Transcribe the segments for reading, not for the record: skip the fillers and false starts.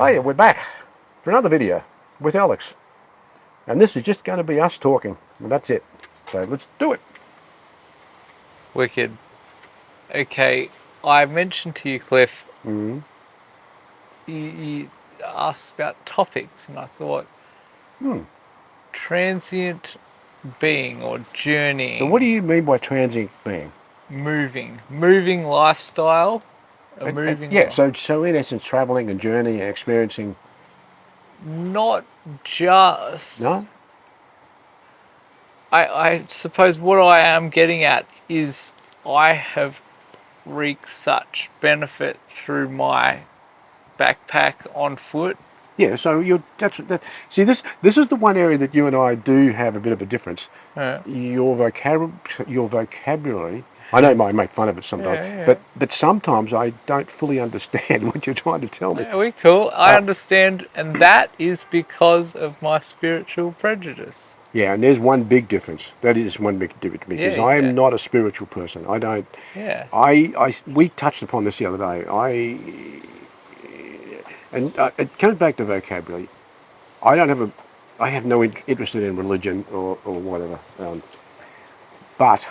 Hiya, we're back for another video with Alex. And this is just going to be us talking. And that's it. So let's do it. Wicked. Okay, I mentioned to you, Cliff, you asked about topics, and I thought, transient being or journeying. So what do you mean by transient being? Moving lifestyle. Yeah, so in essence, traveling and journeying and experiencing. Not just. No? I suppose what I am getting at is I have reaped such benefit through my backpack on foot. Yeah, so see, this is the one area that you and I do have a bit of a difference. Your vocabulary. I know I make fun of it sometimes, but sometimes I don't fully understand what you're trying to tell me. Yeah, we cool. I understand, and that is because of my spiritual prejudice. Yeah, and there's one big difference. That is one big difference because I am not a spiritual person. I don't. Yeah. We touched upon this the other day. It comes back to vocabulary. I have no interest in religion or whatever. But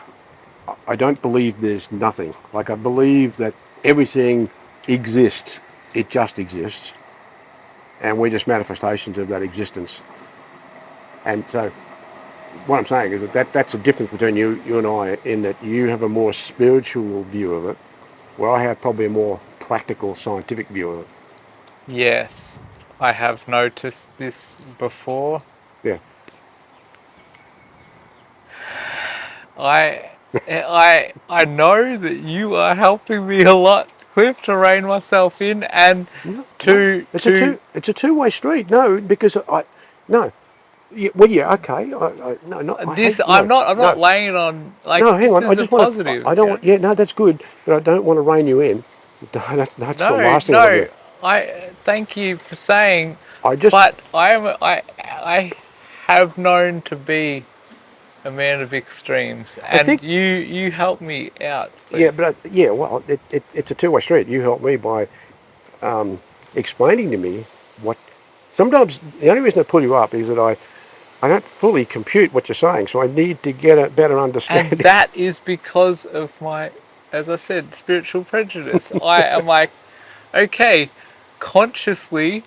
I don't believe there's nothing. Like, I believe that everything exists. It just exists. And we're just manifestations of that existence. And so what I'm saying is that's a difference between you and I, in that you have a more spiritual view of it, where I have probably a more practical, scientific view of it. Yes, I have noticed this before. Yeah. I know that you are helping me a lot, Cliff, to rein myself in and it's a two-way street. No, because no. Yeah, well, yeah, okay. I'm not laying it on like. No, hang on. I just want positive. I don't want. Yeah, no, that's good, but I don't want to rein you in. That's the last thing I do. I thank you for saying. But I have known to be a man of extremes, and you help me out. Yeah, but well, it's a two-way street. You help me by explaining to me what. Sometimes the only reason I pull you up is that I don't fully compute what you're saying, so I need to get a better understanding. And that is because of my, as I said, spiritual prejudice. I am like, okay, consciously,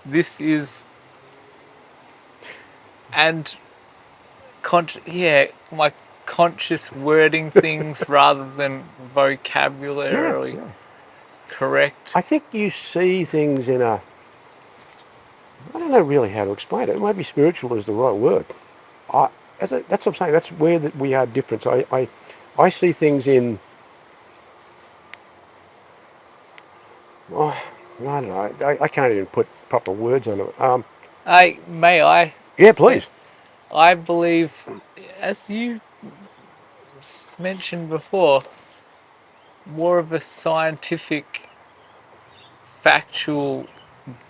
this is, and my conscious wording things rather than vocabulary correct. I think you see things in a, I don't know really how to explain it. Maybe spiritual is the right word. That's what I'm saying. That's where we are different. I see things in, I don't know. I can't even put proper words on it. May I? Yeah, please. I believe, as you mentioned before, more of a scientific, factual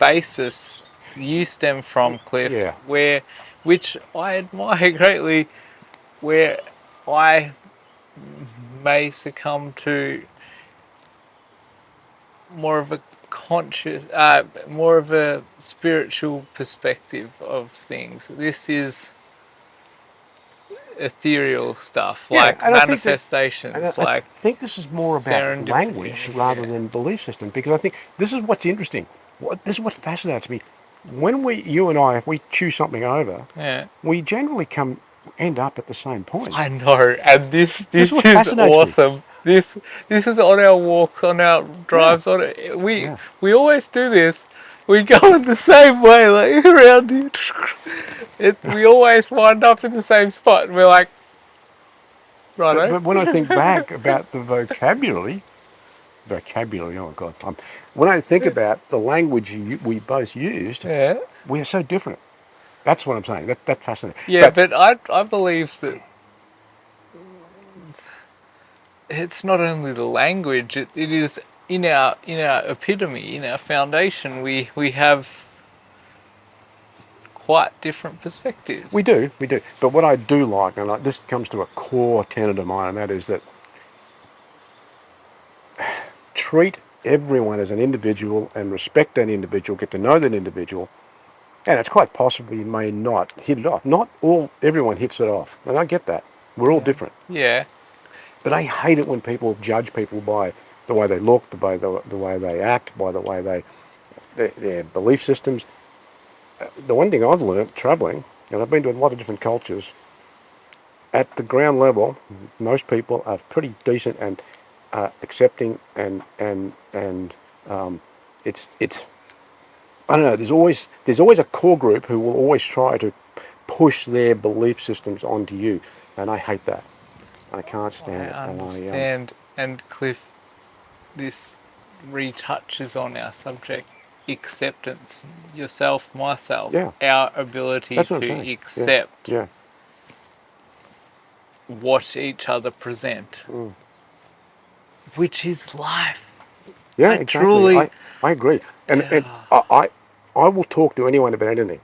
basis you stem from, Cliff, which I admire greatly, where I may succumb to more of a conscious, more of a spiritual perspective of things. This is ethereal stuff, like manifestations. I think this is more about language rather than belief system, because I think this is what's interesting. This is what fascinates me. When you and I, if we chew something over, we generally end up at the same point. I know, and this is awesome. This is on our walks, on our drives. We always do this. We go in the same way, like around here. We always wind up in the same spot, and we're like, right. But when I think back about the vocabulary, oh God! When I think about the language we both used, we are so different. That's what I'm saying. That's fascinating. Yeah, but I believe that it's not only the language; it is in our epitome, in our foundation. We have quite different perspectives. We do. But what I do like, and this comes to a core tenet of mine, and that is that treat everyone as an individual and respect that individual, get to know that individual, and it's quite possible you may not hit it off. Not everyone hits it off, and I get that. We're all Yeah. different. Yeah. But I hate it when people judge people by the way they look, the way they act, by the way their belief systems. The one thing I've learned traveling, and I've been to a lot of different cultures, at the ground level, most people are pretty decent and accepting, and it's I don't know. There's always a core group who will always try to push their belief systems onto you, and I hate that. I can't I stand it. And understand. And Cliff, this retouches on our subject: acceptance. Yourself, myself, yeah, our ability that's what I'm saying. to Yeah, accept yeah, what each other present, which is life. yeah. I Exactly. truly, I agree, and I will talk to anyone about anything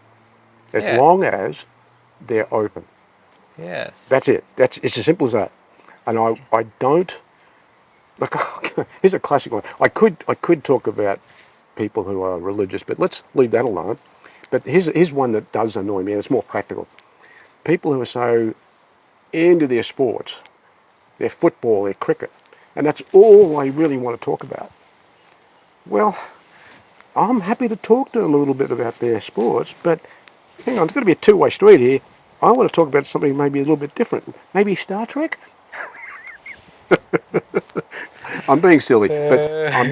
as yeah, long as they're open. yes, That's it. It's as simple as that. And I don't like. Here's a classic one. I could talk about people who are religious, but let's leave that alone. But here's one that does annoy me, and it's more practical. People who are so into their sports, their football, their cricket, and that's all they really want to talk about. Well, I'm happy to talk to them a little bit about their sports, but hang on, it's got to be a two-way street here. I want to talk about something maybe a little bit different. Maybe Star Trek? I'm being silly, but uh,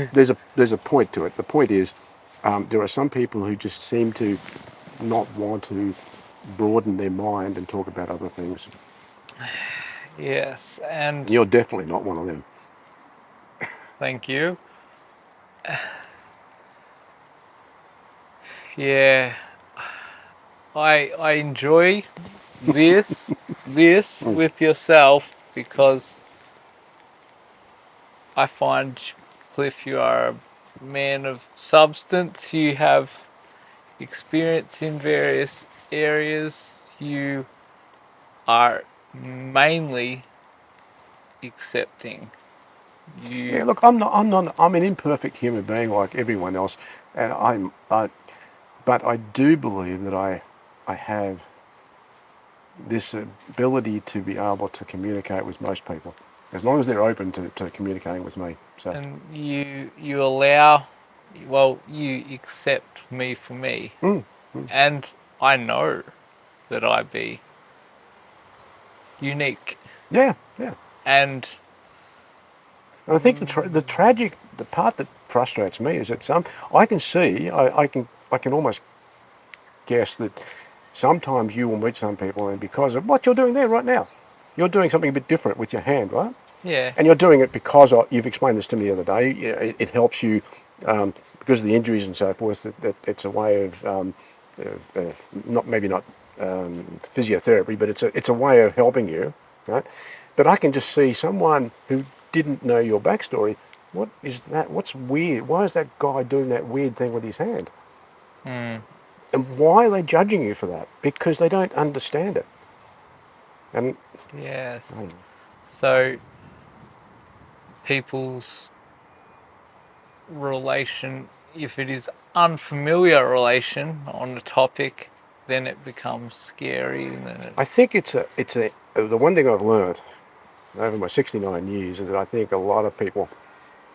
there's a point to it. The point is, there are some people who just seem to not want to broaden their mind and talk about other things. yes, and You're definitely not one of them. thank you. Yeah, I enjoy this with yourself because I find, Cliff, you are a man of substance. You have experience in various areas. You are mainly accepting. Yeah, You, look, I'm an imperfect human being like everyone else, and but I do believe that I have this ability to be able to communicate with most people, as long as they're open to communicating with me. So, and you allow, well, you accept me for me, and I know that I be unique, yeah, yeah. and And I think the part that frustrates me is that I can see, I can almost guess that sometimes you will meet some people, and because of what you're doing there right now, you're doing something a bit different with your hand, right? yeah, And you're doing it because you've explained this to me the other day. It helps you because of the injuries and so forth. That it's a way of not maybe not physiotherapy, but it's a way of helping you, right? But I can just see someone who didn't know your backstory. What is that? What's weird? Why is that guy doing that weird thing with his hand? And why are they judging you for that? Because they don't understand it. And yes. oh, So people's relation, if it is unfamiliar relation on a topic, then it becomes scary. And then I it's think it's a the one thing I've learned over my 69 years is that I think a lot of people,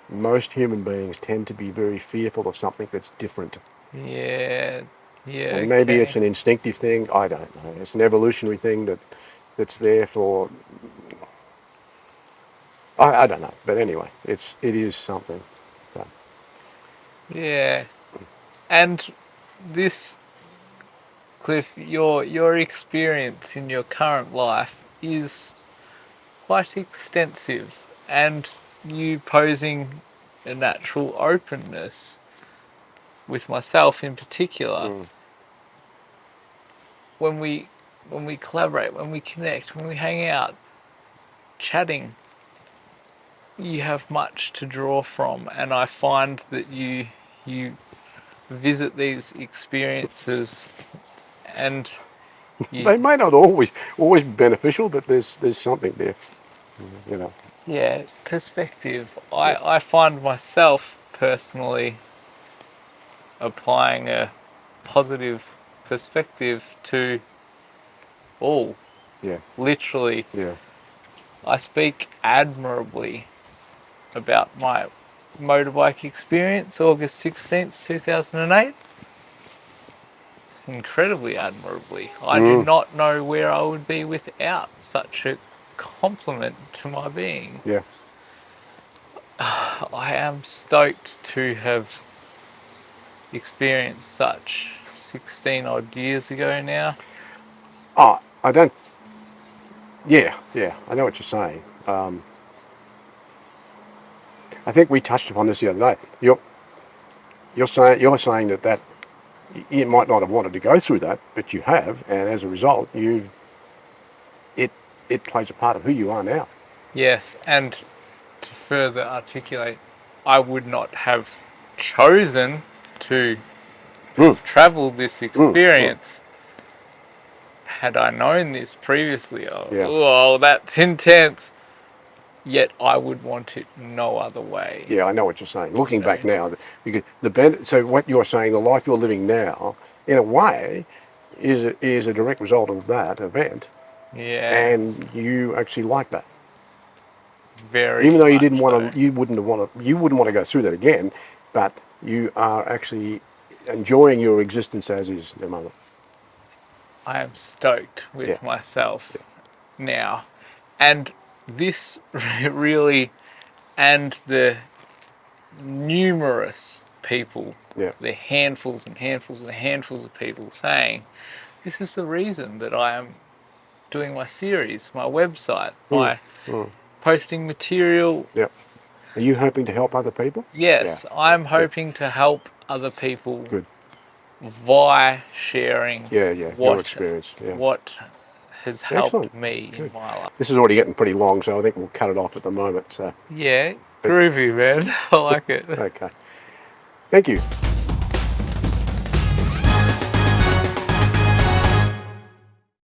most human beings, tend to be very fearful of something that's different. yeah, yeah, And maybe it's okay, an instinctive thing. I don't know. It's an evolutionary thing that's there for. I don't know. But anyway, it is something. So, yeah. And this, Cliff, your experience in your current life is quite extensive, and you posing a natural openness with myself in particular. When we collaborate, when we connect, when we hang out, chatting, you have much to draw from, and I find that you visit these experiences and you, they may not always be beneficial, but there's something there. You know. yeah, perspective. Yeah. I find myself personally applying a positive perspective to all. Yeah. Literally, Yeah. I speak admirably about my motorbike experience, August 16th, 2008. Incredibly admirably. I do not know where I would be without such a compliment to my being. Yeah. I am stoked to have experienced such 16 odd years ago now. Oh, I don't. Yeah. Yeah. I know what you're saying. I think we touched upon this the other day. You're saying that you might not have wanted to go through that, but you have, and as a result, it plays a part of who you are now. Yes, and to further articulate, I would not have chosen to have traveled this experience had I known this previously. Yeah. Oh, that's intense. Yet I would want it no other way. Yeah, I know what you're saying. Looking back now, so what you're saying, the life you're living now, in a way, is a direct result of that event, Yes. and you actually like that. Very. Even though you much didn't want so. to, you wouldn't want to go through that again, but you are actually enjoying your existence as is at the moment. I am stoked with Yeah. myself now. And this really, and the numerous people, Yeah. the handfuls and handfuls and handfuls of people saying, this is the reason that I am doing my series, my website, my posting material. Yeah. Are you hoping to help other people? Yes, Yeah. I'm hoping to help other people Good. via sharing Yeah. Yeah. Your experience. Yeah. what has helped Excellent. me in my life. This is already getting pretty long, so I think we'll cut it off at the moment. So, Yeah, groovy, man. I like it. okay. Thank you.